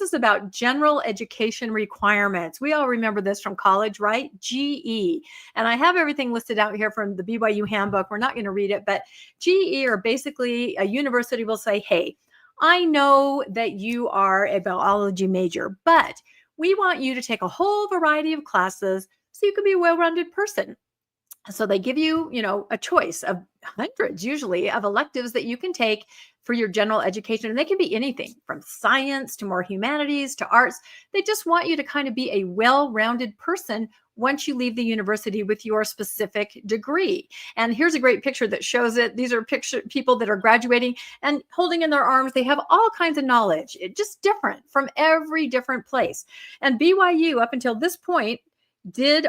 is about general education requirements. We all remember this from college, right? GE. And I have everything listed out here from the BYU handbook. We're not going to read it, but GE, or basically a university, will say, hey, I know that you are a biology major, but we want you to take a whole variety of classes so you can be a well-rounded person. So they give you, a choice of hundreds usually of electives that you can take for your general education. And they can be anything from science to more humanities to arts. They just want you to kind of be a well-rounded person once you leave the university with your specific degree. And here's a great picture that shows it. These are people that are graduating and holding in their arms. They have all kinds of knowledge. It's just different from every different place. And BYU, up until this point, did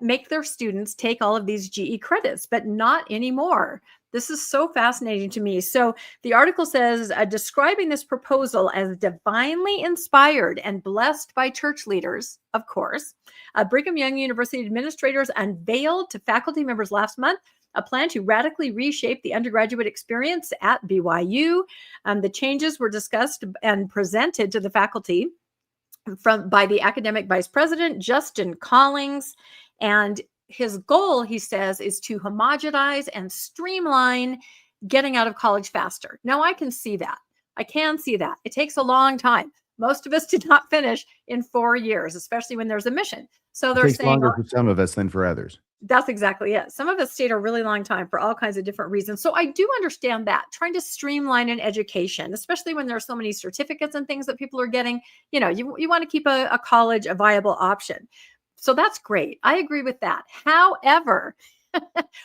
make their students take all of these GE credits, but not anymore. This is so fascinating to me. So the article says, describing this proposal as divinely inspired and blessed by church leaders, of course, Brigham Young University administrators unveiled to faculty members last month a plan to radically reshape the undergraduate experience at BYU. The changes were discussed and presented to the faculty by the academic vice president, Justin Collings. And his goal, he says, is to homogenize and streamline getting out of college faster. Now, I can see that. It takes a long time. Most of us did not finish in 4 years, especially when there's a mission. So they're saying longer for some of us than for others. That's exactly it. Some of us stayed a really long time for all kinds of different reasons. So I do understand that, trying to streamline an education, especially when there are so many certificates and things that people are getting. You want to keep a college a viable option. So that's great. I agree with that. However,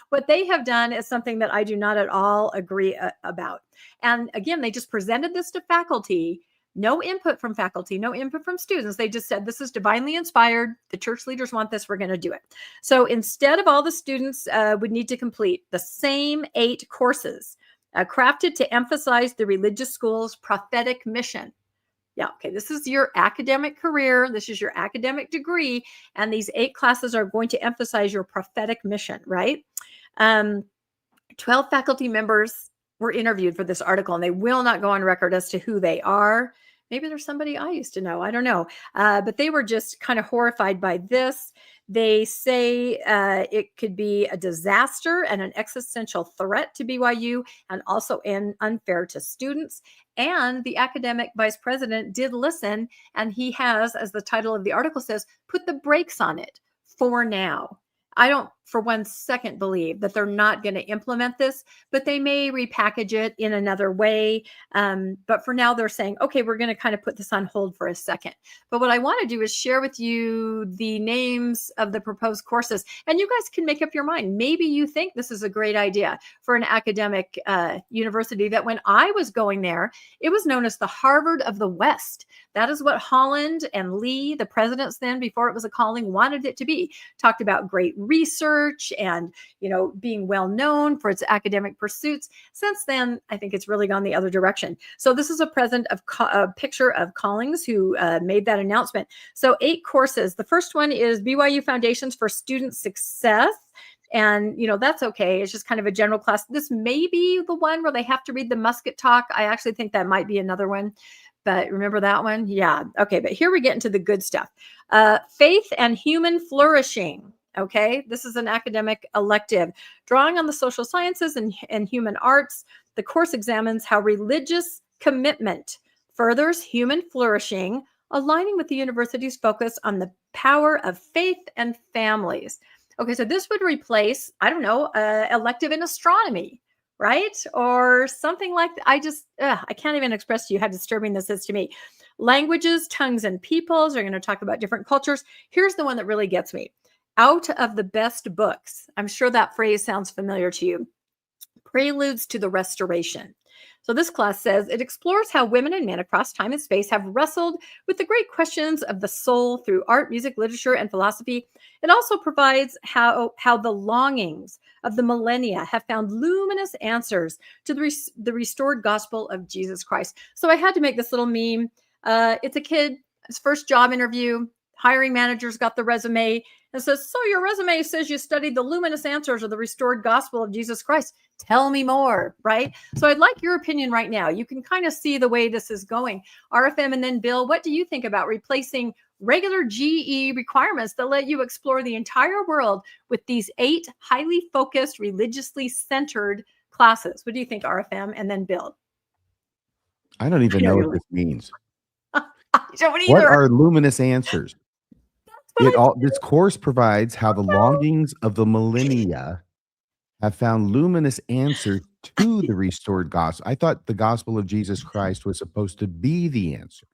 what they have done is something that I do not at all agree about. And again, they just presented this to faculty. No input from faculty, no input from students. They just said, this is divinely inspired. The church leaders want this. We're going to do it. So instead of all the students would need to complete the same 8 courses crafted to emphasize the religious school's prophetic mission. Yeah, okay, this is your academic career. This is your academic degree. And these 8 classes are going to emphasize your prophetic mission, right? 12 faculty members were interviewed for this article, and they will not go on record as to who they are. Maybe there's somebody I used to know. I don't know. But they were just kind of horrified by this. They say it could be a disaster and an existential threat to BYU, and also unfair to students. And the academic vice president did listen, and he has, as the title of the article says, put the brakes on it for now. I don't for one second believe that they're not going to implement this, but they may repackage it in another way. But for now, they're saying, okay, we're going to kind of put this on hold for a second. But what I want to do is share with you the names of the proposed courses, and you guys can make up your mind. Maybe you think this is a great idea for an academic university that when I was going there, it was known as the Harvard of the West. That is what Holland and Lee, the presidents then, before it was a calling, wanted it to be. Talked about great research and, being well known for its academic pursuits. Since then, I think it's really gone the other direction. So this is a picture of Collings, who made that announcement. So 8 courses. The first one is BYU Foundations for Student Success. And, that's okay. It's just kind of a general class. This may be the one where they have to read the Musket Talk. I actually think that might be another one. But remember that one? Yeah. Okay. But here we get into the good stuff. Faith and Human Flourishing. Okay. This is an academic elective. Drawing on the social sciences and human arts, the course examines how religious commitment furthers human flourishing, aligning with the university's focus on the power of faith and families. Okay. So this would replace, elective in astronomy. Right? Or something like that. I can't even express to you how disturbing this is to me. Languages, tongues, and peoples. Are going to talk about different cultures. Here's the one that really gets me. Out of the best books. I'm sure that phrase sounds familiar to you. Preludes to the Restoration. So this class says it explores how women and men across time and space have wrestled with the great questions of the soul through art, music, literature, and philosophy. It also provides how the longings of the millennia have found luminous answers to the restored gospel of Jesus Christ. So I had to make this little meme. It's a kid, his first job interview. Hiring managers got the resume, and says, so your resume says you studied the luminous answers of the restored gospel of Jesus Christ. Tell me more, right? So I'd like your opinion right now. You can kind of see the way this is going. RFM and then Bill, what do you think about replacing regular GE requirements that let you explore the entire world with these 8 highly focused, religiously centered classes? What do you think, RFM and then Bill? I don't even know what this means. I don't either. What are luminous answers? This course provides how the longings of the millennia have found luminous answers to the restored gospel. I thought the gospel of Jesus Christ was supposed to be the answer.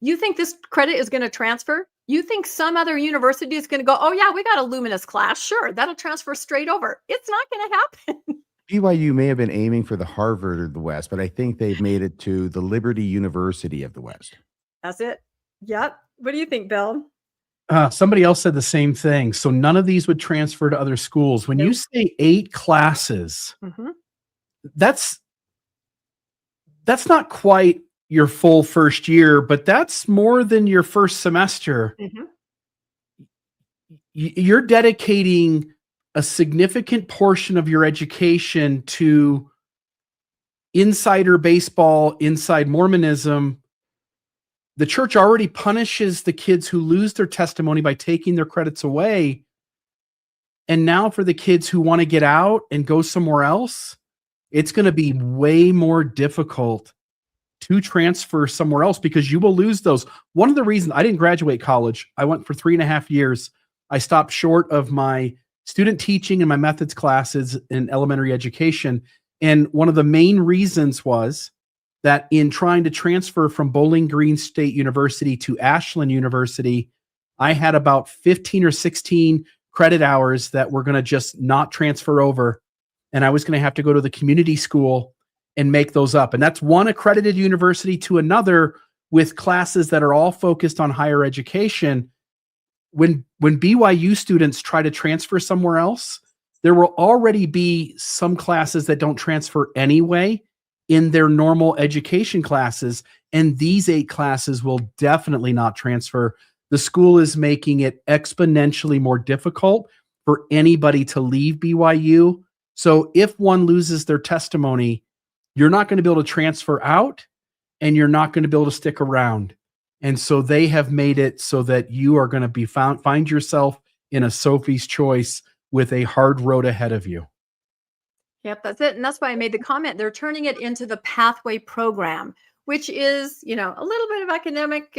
You think this credit is going to transfer? You think some other university is going to go, oh yeah, we got a luminous class. Sure, that'll transfer straight over. It's not going to happen. BYU may have been aiming for the Harvard of the West, but I think they've made it to the Liberty University of the West. That's it. Yep. What do you think, Bill? Somebody else said the same thing. So none of these would transfer to other schools. When you say 8 classes, that's not quite your full first year, but that's more than your first semester. You're dedicating a significant portion of your education to insider baseball, inside Mormonism. The church already punishes the kids who lose their testimony by taking their credits away. And now for the kids who want to get out and go somewhere else, it's going to be way more difficult to transfer somewhere else because you will lose those. One of the reasons I didn't graduate college, I went for 3.5 years. I stopped short of my student teaching and my methods classes in elementary education. And one of the main reasons was that in trying to transfer from Bowling Green State University to Ashland University, I had about 15 or 16 credit hours that were going to just not transfer over. And I was going to have to go to the community school and make those up. And that's one accredited university to another with classes that are all focused on higher education. When BYU students try to transfer somewhere else, there will already be some classes that don't transfer anyway in their normal education classes. And these 8 classes will definitely not transfer. The school is making it exponentially more difficult for anybody to leave BYU. So if one loses their testimony, you're not going to be able to transfer out and you're not going to be able to stick around. And so they have made it so that you are going to be find yourself in a Sophie's Choice with a hard road ahead of you. Yep, that's it. And that's why I made the comment. They're turning it into the Pathway program, which is, a little bit of academic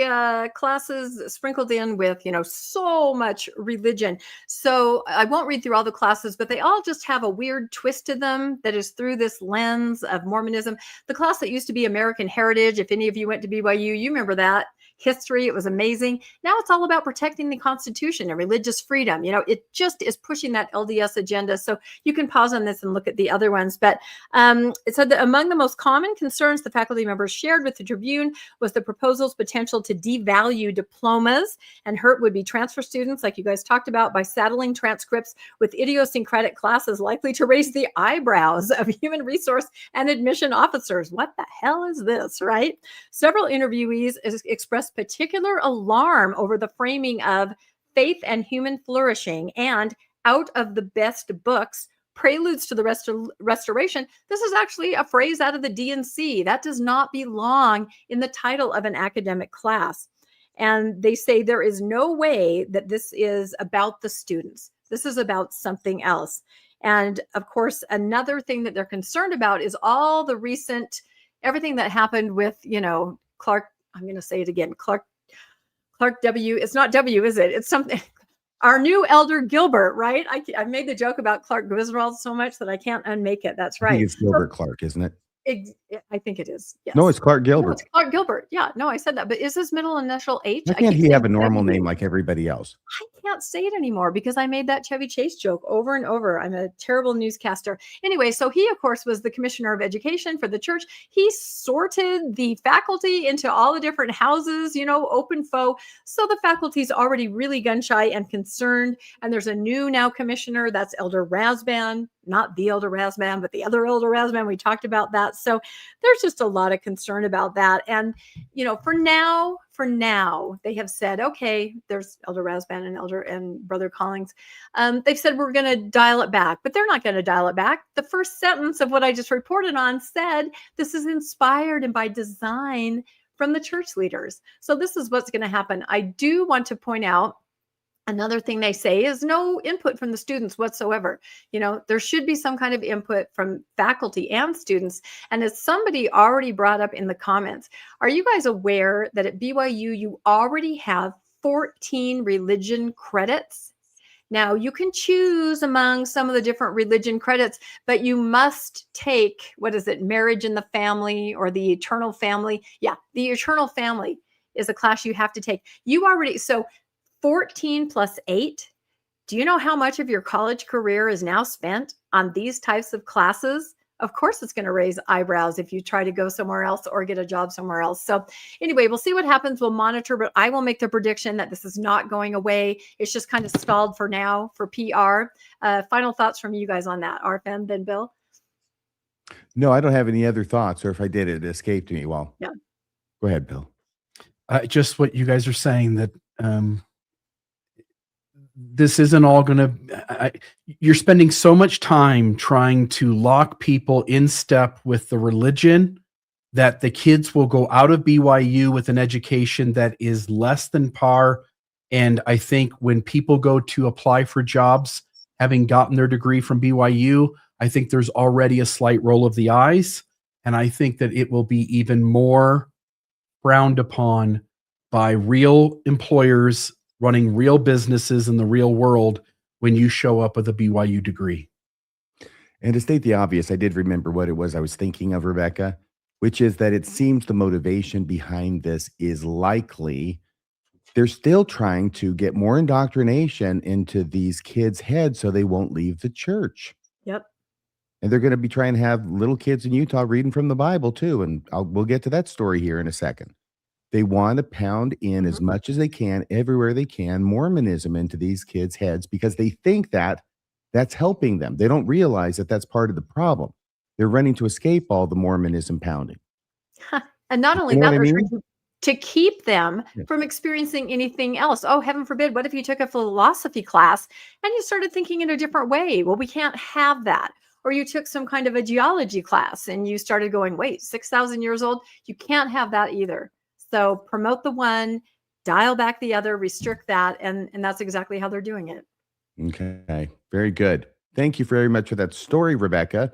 classes sprinkled in with, so much religion. So I won't read through all the classes, but they all just have a weird twist to them that is through this lens of Mormonism. The class that used to be American Heritage, if any of you went to BYU, you remember that. History, it was amazing. Now it's all about protecting the Constitution and religious freedom. It just is pushing that LDS agenda. So you can pause on this and look at the other ones. But it said that among the most common concerns the faculty members shared with the Tribune was the proposal's potential to devalue diplomas and hurt would-be transfer students, like you guys talked about, by saddling transcripts with idiosyncratic classes likely to raise the eyebrows of human resource and admission officers. What the hell is this, right? Several interviewees expressed particular alarm over the framing of faith and human flourishing and out of the best books, preludes to the restoration. This is actually a phrase out of the D&C. That does not belong in the title of an academic class. And they say there is no way that this is about the students. This is about something else. And of course, another thing that they're concerned about is all the recent, everything that happened with, Clark, I'm going to say it again, Clark W. It's not W, is it? It's something. Our new elder Gilbert, right? I made the joke about Clark Griswold so much that I can't unmake it. That's right. I think it's Gilbert Clark, isn't it? I think it is. Yes. No, it's Clark Gilbert. No, it's Clark Gilbert. Yeah, no, I said that. But is his middle initial H? Why can't he have a normal name like everybody else? I can't say it anymore because I made that Chevy Chase joke over and over. I'm a terrible newscaster. Anyway, so he, of course, was the commissioner of education for the church. He sorted the faculty into all the different houses, open faux. So the faculty's already really gun shy and concerned. And there's a new now commissioner. That's Elder Razban. Not the Elder Razban, but the other Elder Razban. We talked about that. So there's just a lot of concern about that. And, for now, for now, they have said, okay, there's Elder Rasband and Brother Collins. They've said we're going to dial it back, but they're not going to dial it back. The first sentence of what I just reported on said this is inspired and by design from the church leaders. So this is what's going to happen. I do want to point out another thing they say is no input from the students whatsoever. There should be some kind of input from faculty and students. And as somebody already brought up in the comments, are you guys aware that at BYU, you already have 14 religion credits? Now, you can choose among some of the different religion credits, but you must take, marriage in the family or the eternal family? Yeah, the eternal family is a class you have to take. So 14 plus 8. Do you know how much of your college career is now spent on these types of classes? Of course, it's going to raise eyebrows if you try to go somewhere else or get a job somewhere else. So anyway, we'll see what happens. We'll monitor, but I will make the prediction that this is not going away. It's just kind of stalled for now for PR. Final thoughts from you guys on that, Arfan, then Bill? No, I don't have any other thoughts, or if I did, it escaped me. Well, yeah. Go ahead, Bill. Just what you guys are saying, that this isn't all going to, you're spending so much time trying to lock people in step with the religion that the kids will go out of BYU with an education that is less than par. And I think when people go to apply for jobs, having gotten their degree from BYU, I think there's already a slight roll of the eyes. And I think that it will be even more frowned upon by real employers running real businesses in the real world when you show up with a BYU degree. And to state the obvious, I did remember what it was I was thinking of, Rebecca, which is that it seems the motivation behind this is likely they're still trying to get more indoctrination into these kids' heads so they won't leave the church. Yep. And they're going to be trying to have little kids in Utah reading from the Bible too. And we'll get to that story here in a second. They want to pound in as much as they can, everywhere they can, Mormonism into these kids' heads because they think that that's helping them. They don't realize that that's part of the problem. They're running to escape all the Mormonism pounding. And not only that, they're trying to keep them from experiencing anything else. Oh, heaven forbid, what if you took a philosophy class and you started thinking in a different way? Well, we can't have that. Or you took some kind of a geology class and you started going, wait, 6,000 years old? You can't have that either. So promote the one, dial back the other, restrict that. And that's exactly how they're doing it. Okay. Very good. Thank you very much for that story, Rebecca.